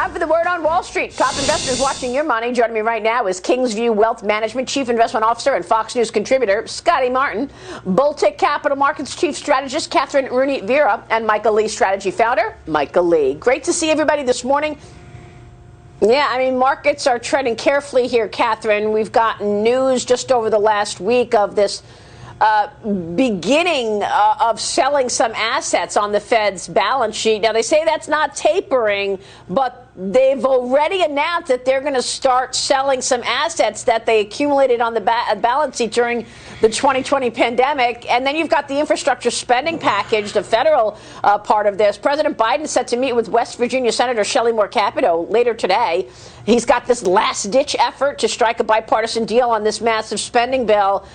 Time for the word on Wall Street. Top investors watching your money. Joining me right now is Kingsview Wealth Management Chief Investment Officer and Fox News contributor Scotty Martin, Bulltick Capital Markets Chief Strategist Kathryn Rooney Vera, and Michael Lee Strategy Founder Michael Lee. Great to see everybody this morning. Yeah, I mean, markets are treading carefully here, Kathryn. We've gotten news just over the last week of this beginning of selling some assets on the Fed's balance sheet. Now, they say that's not tapering, but they've already announced that they're going to start selling some assets that they accumulated on the balance sheet during the 2020 pandemic. And then you've got the infrastructure spending package, the federal part of this. President Biden is set to meet with West Virginia Senator Shelley Moore Capito later today. He's got this last-ditch effort to strike a bipartisan deal on this massive spending bill.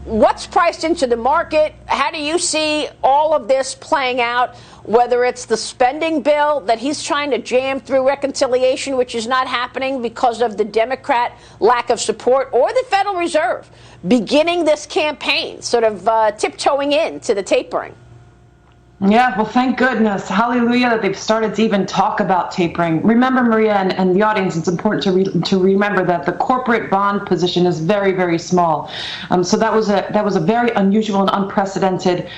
What's priced into the market? How do you see all of this playing out, whether it's the spending bill that he's trying to jam through reconciliation, which is not happening because of the Democrat lack of support, or the Federal Reserve beginning this campaign, sort of tiptoeing into the tapering? Yeah, well, thank goodness. Hallelujah that they've started to even talk about tapering. Remember, Maria, and the audience, it's important to remember that the corporate bond position is very, very small. So that was a very unusual and unprecedented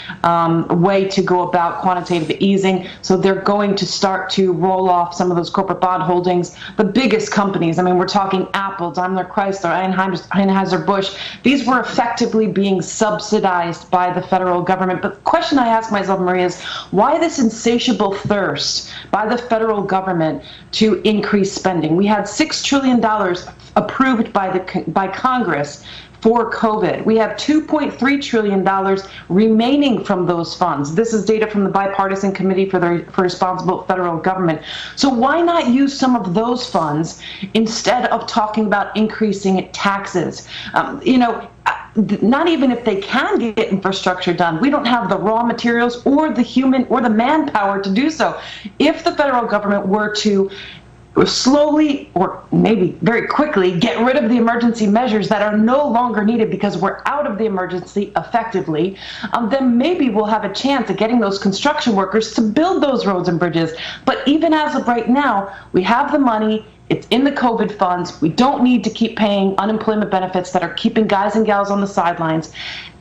way to go about quantitative easing. So they're going to start to roll off some of those corporate bond holdings. The biggest companies, I mean, we're talking Apple, Daimler Chrysler, Anheuser-Busch. These were effectively being subsidized by the federal government. But the question I ask myself, Maria, is why this insatiable thirst by the federal government to increase spending? We had $6 trillion approved by Congress for COVID. We have $2.3 trillion remaining from those funds. This is data from the Bipartisan Committee for Responsible Federal Government. So why not use some of those funds instead of talking about increasing taxes? Not even if they can get infrastructure done. We don't have the raw materials or the human or the manpower to do so. If the federal government were to slowly or maybe very quickly get rid of the emergency measures that are no longer needed because we're out of the emergency effectively, then maybe we'll have a chance at getting those construction workers to build those roads and bridges. But even as of right now, we have the money. It's in the COVID funds. We don't need to keep paying unemployment benefits that are keeping guys and gals on the sidelines.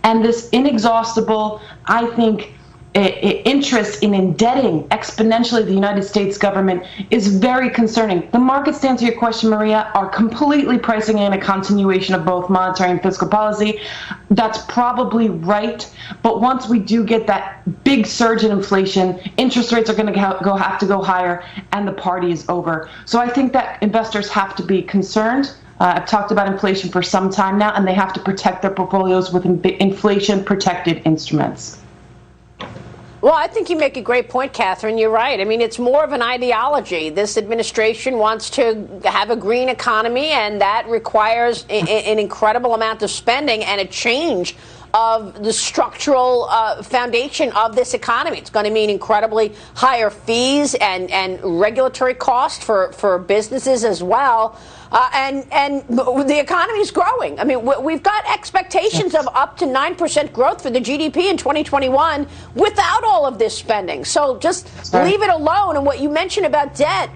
And this inexhaustible, I think, interest in indebting exponentially the United States government is very concerning. The markets, to answer your question, Maria, are completely pricing in a continuation of both monetary and fiscal policy. That's probably right. But once we do get that big surge in inflation, interest rates are going to have to go higher, and the party is over. So I think that investors have to be concerned. I've talked about inflation for some time now, and they have to protect their portfolios with inflation-protected instruments. Well, I think you make a great point, Kathryn. You're right. I mean, it's more of an ideology. This administration wants to have a green economy, and that requires an incredible amount of spending and a change of the structural foundation of this economy. It's going to mean incredibly higher fees and regulatory costs for businesses as well. And the economy is growing. I mean, we've got expectations of up to 9% growth for the GDP in 2021 without all of this spending. So just leave it alone. And what you mentioned about debt,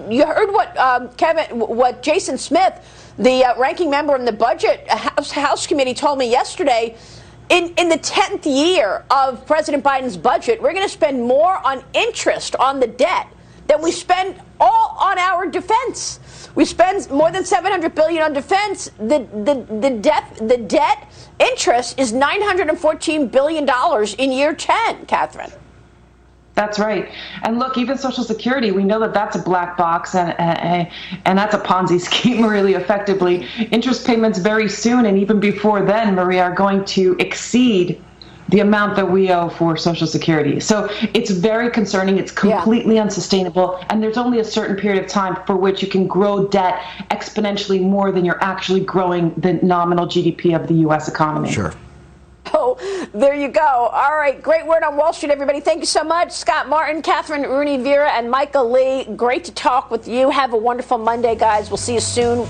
you heard what Jason Smith, the ranking member in the Budget House Committee, told me yesterday. In the 10th year of President Biden's budget, we're going to spend more on interest on the debt than we spend all on our defense. We spend more than $700 billion on defense. The debt interest is $914 billion in year 10, Kathryn. That's right. And look, even Social Security, we know that that's a black box and that's a Ponzi scheme, really, effectively. Interest payments very soon and even before then, Maria, are going to exceed the amount that we owe for Social Security. So it's very concerning. It's completely unsustainable. And there's only a certain period of time for which you can grow debt exponentially more than you're actually growing the nominal GDP of the U.S. economy. Sure. Oh, there you go. All right. Great word on Wall Street, everybody. Thank you so much. Scott Martin, Kathryn Rooney Vera, and Michael Lee. Great to talk with you. Have a wonderful Monday, guys. We'll see you soon.